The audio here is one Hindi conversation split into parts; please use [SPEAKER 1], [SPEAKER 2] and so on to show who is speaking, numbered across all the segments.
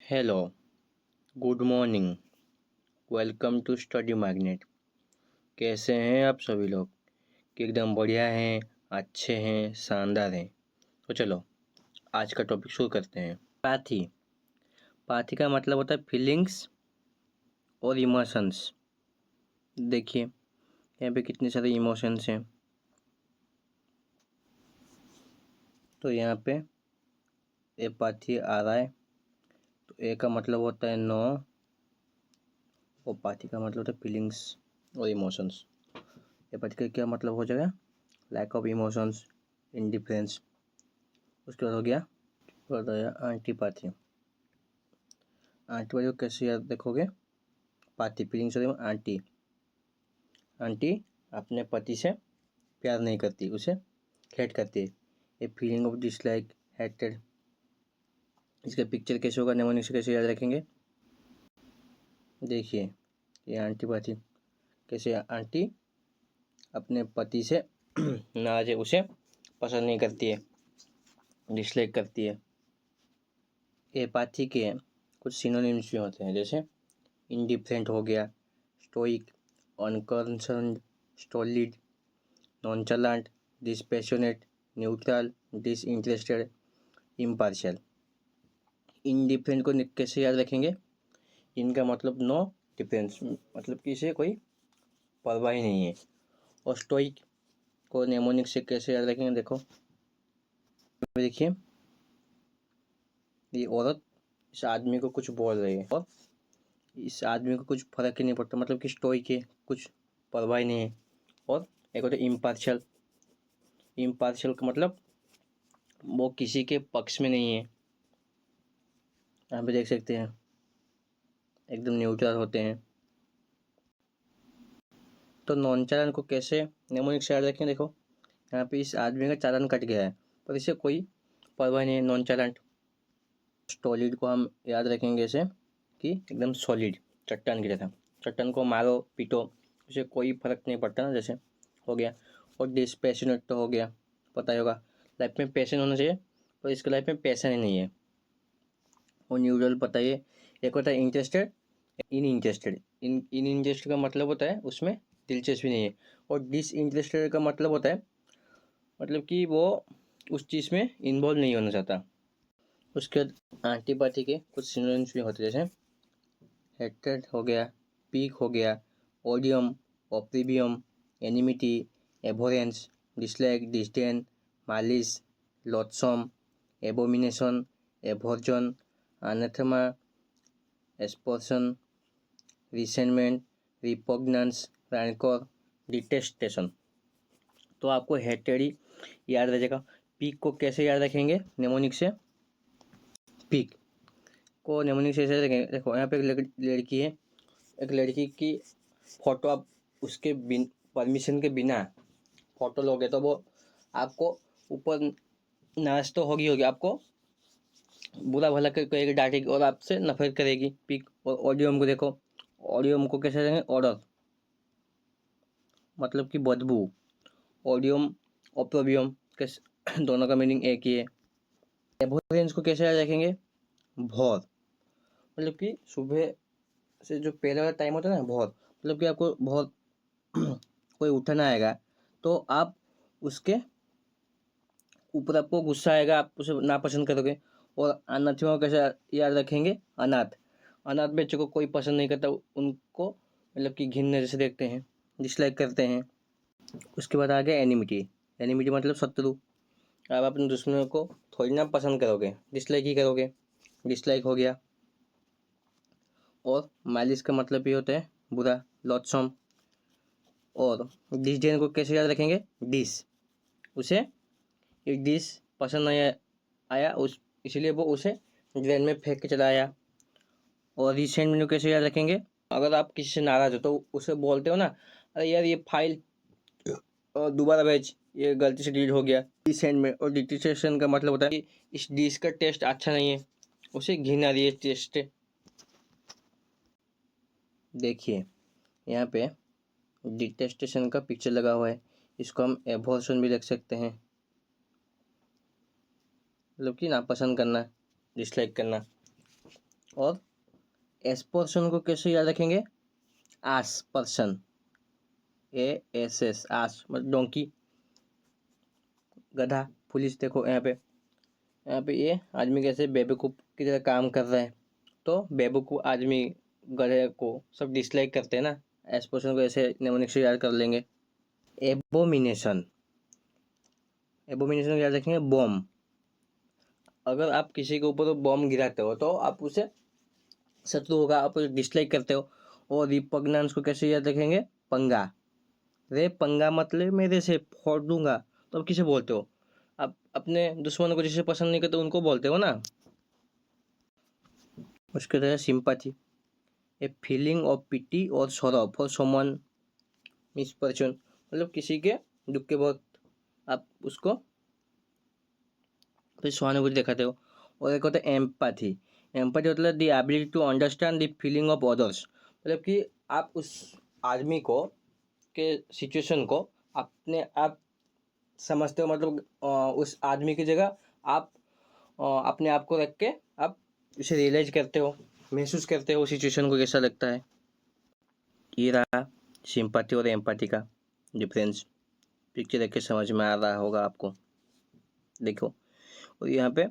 [SPEAKER 1] Hello, good morning, welcome to study magnet. कैसे हैं आप सभी लोग? कि एकदम बढ़िया हैं, अच्छे हैं, शानदार हैं। तो चलो आज का टॉपिक शुरू करते हैं। पाथी। पाथी का मतलब होता है फीलिंग्स और इमोशंस। देखिए यहाँ पे कितने सारे इमोशंस हैं। तो यहाँ पे ए पाथी आ रहा है, तो ए का मतलब होता है नो, और पाथी का मतलब होता है फीलिंग्स और इमोशंस। ए पाथी का क्या मतलब हो जाएगा? Lack of emotions, indifference. उसके बाद हो गया बताया एंटीपाथी। एंटीपाथी को कैसे याद रखोगे? पाथी फीलिंग्स और आंटी। आंटी अपने पति से प्यार नहीं करती, उसे हेट करती है। ए फीलिंग ऑफ डिसलाइक, हेटेड। इसका पिक्चर कैसे होगा, नेमोनिक से कैसे याद रखेंगे? देखिए ये एंटीपाथी कैसे, आंटी अपने पति से नाराज है, उसे पसंद नहीं करती है, डिसलाइक करती है। एपाथी के कुछ सिनोनिम्स भी होते हैं, जैसे इंडिफरेंट हो गया, stoic, unconcerned, stolid, nonchalant, dispassionate, neutral, disinterested, impartial. Indifferent को कैसे याद रखेंगे? इनका मतलब नो डिफरेंस, मतलब कि इसे कोई परवाह ही नहीं है। और स्टोइक को नेमोनिक से कैसे याद रखेंगे? देखो देखिए, ये औरत इस आदमी को कुछ बोल रही है और इस आदमी को कुछ फर्क ही नहीं पड़ता, मतलब कि स्टोइक है, कुछ परवाह नहीं है। और एक होता है इम्पार्शियल। इम्पार्शियल का मतलब वो किसी के पक्ष में नहीं है। यहाँ पे देख सकते हैं एकदम न्यूट्रल होते हैं। तो नॉन चालान को कैसे नेमोनिक से याद रखें? देखो यहाँ पे इस आदमी का चालान कट गया है पर इसे कोई परवाह नहीं है, नॉन चालान। सॉलिड को हम याद रखेंगे ऐसे कि एकदम सॉलिड, चट्टान की तरह। चट्टान को मारो पीटो, उसे कोई फर्क नहीं पड़ता ना, जैसे हो गया। और डिस्पैशनेट तो हो गया, पता ही होगा, लाइफ में पैशन होना चाहिए पर इसके लाइफ में पैसा ही नहीं है। और न्यूट्रल पता ही है। एक होता है इंटरेस्टेड, इन इंटरेस्टेड। इन इंटरेस्टेड का मतलब होता है उसमें दिलचस्पी नहीं है। और डिसइंटरेस्टेड का मतलब होता है मतलब कि वो उस चीज़ में इन्वॉल्व नहीं होना चाहता। उसके बाद एंटीपैथी के कुछ सिनोनिम्स भी होते हैं, जैसे हेट्रेड हो गया, पीक हो गया, ओडियम, ओप्रीबियम, एनिमिटी, एबोरेंस, डिसलाइक, डिस्डेन, मालिस, लोथसम, एबोमिनेशन, एवर्जन, अनाथेमा, एस्पर्सन, रिसेंटमेंट, रिपोग्नेंस, रैंकोर, डिटेस्टेशन। तो आपको हेटेड ही याद रह। पीक को कैसे याद रखेंगे नेमोनिक से? पीक को नेमोनिक से ऐसे रखेंगे, देखो यहाँ पे एक लड़की है, एक लड़की की फोटो आप उसके परमिशन के बिना फोटो लोगे तो वो आपको ऊपर नाच तो होगी आपको बुरा भला करेगी, डांटेगी और आपसे नफरत करेगी। पिक। और ऑडियम को देखो, ऑडियम को कैसे देंगे? ऑर्डर, मतलब कि बदबू। ऑडियम ओप्रोबियम कैसे, दोनों का मीनिंग एक ही है। एवोरेंस को कैसे याद रखेंगे? भौर, मतलब कि सुबह से जो पहले वाला टाइम होता है ना, भौर, मतलब कि आपको बहुत कोई उठना आएगा तो आप उसके ऊपर आपको गुस्सा आएगा, आप उसे नापसंद करोगे। और अनाथियों को कैसे याद रखेंगे? अनाथ। अनाथ बच्चों को कोई पसंद नहीं करता, उनको मतलब कि घिन नजर से देखते हैं, डिसलाइक करते हैं। उसके बाद आ गया एनिमिटी। एनिमिटी मतलब शत्रु। आप अपने दुश्मनों को थोड़ी ना पसंद करोगे, डिसलाइक ही करोगे। डिसलाइक हो गया। और माइलिस का मतलब ये होता है बुरा, लॉटसम। और डिसडेन को कैसे याद रखेंगे? डिस, उसे एक डिश पसंद नहीं आया उस, इसलिए वो उसे ड्रेन में फेंक के चला आया। और रिसेंट मेनू कैसे याद रखेंगे? अगर आप किसी से नाराज हो तो उसे बोलते हो ना, अरे यार ये फाइल दोबारा भेज, ये गलती से डिलीट हो गया। रिसेंट में। और डिटेस्टेशन का मतलब होता है कि इस डिश का टेस्ट अच्छा नहीं है, उसे घिन आ रही है टेस्ट। देखिए यहाँ पे डिटेस्टेशन का पिक्चर लगा हुआ है, इसको हम एवोर्शन भी लिख सकते हैं, मतलब कि नापसंद करना, डिसलाइक करना। और एस पर्सन को कैसे याद रखेंगे? आस पर्सन, ASS, आस मतलब डोंकी, गधा, पुलिस। देखो यहाँ पे ये आदमी कैसे बेवकूफ़ की तरह काम कर रहा है, तो बेवकूफ़ आदमी गधे को सब डिसलाइक करते हैं ना, एस पर्सन को ऐसे निम्नलिखित से याद कर लेंगे। एबोमिनेशन, एबोमिनेशन याद रखेंगे बॉम्ब। अगर आप किसी के ऊपर बॉम्ब गिराते हो तो आप उसे शत्रु होगा, आप उसे डिसलाइक करते हो। और रिपग्नेंस को कैसे याद रखेंगे? पंगा, रे पंगा मतलब मेरे से फोड़ दूंगा, तो आप किसे बोलते हो? आप अपने दुश्मनों को जिसे पसंद नहीं करते उनको बोलते हो ना। उसके तरह sympathy, a feeling of pity और सॉरो फॉर समवन मिसफॉर्चून, मतलब किसी के दुख के वक्त आप उसको फिर सहानुभूति दिखाते हो। और एक होता है एम्पैथी, एम्पैथी मतलब the ability to understand the feeling of others, मतलब कि आप उस आदमी को के सिचुएशन को अपने आप समझते हो, मतलब उस आदमी की जगह आप अपने आप को रख के आप उसे रियलाइज करते हो, महसूस करते हो सिचुएशन को कैसा लगता है। ये रहा सिंपैथी और एम्पैथी का डिफरेंस। पिक्चर देख के समझ में आ रहा होगा आपको। देखो, और यहाँ पे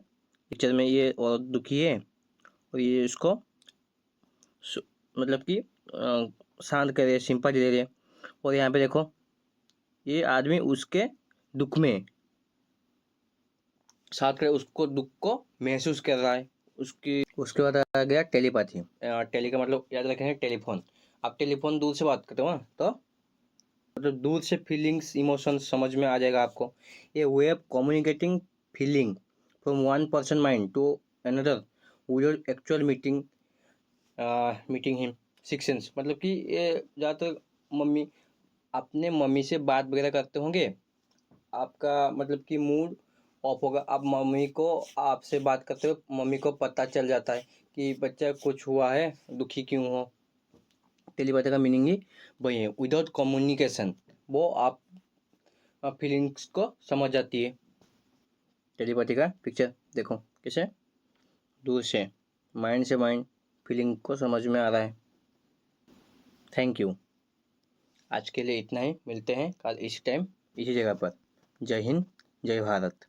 [SPEAKER 1] पिक्चर में ये औरत दुखी है और ये उसको मतलब कि शांत कर रही है, सिंपैथी दे रही है। और यहाँ पे देखो ये आदमी उसके दुख में साथ कर उसको दुख को महसूस कर रहा है। उसके बाद आ गया टेलीपैथी। टेली का मतलब याद रखेंगे टेलीफोन। आप टेलीफोन दूर से बात करते हो ना, तो मतलब दूर से फीलिंग्स इमोशंस समझ में आ जाएगा आपको। ये way of communicating feeling from one person mind to another without actual meeting him. Six sense मतलब कि ये ज़्यादातर मम्मी अपने मम्मी से बात वगैरह करते होंगे, आपका मतलब कि मूड ऑफ होगा, आप मम्मी को आपसे बात करते हो, मम्मी को पता चल जाता है कि बच्चा कुछ हुआ है, दुखी क्यों हो। टेलीपैथी का मीनिंग ही वही है, विदाउट कम्युनिकेशन वो आप फीलिंग्स को समझ जाती है। टेलीपैथी का पिक्चर देखो कैसे दूर से माइंड फीलिंग को समझ में आ रहा है। Thank you. आज के लिए इतना ही, मिलते हैं कल इसी टाइम इसी जगह पर। जय हिंद, जय भारत।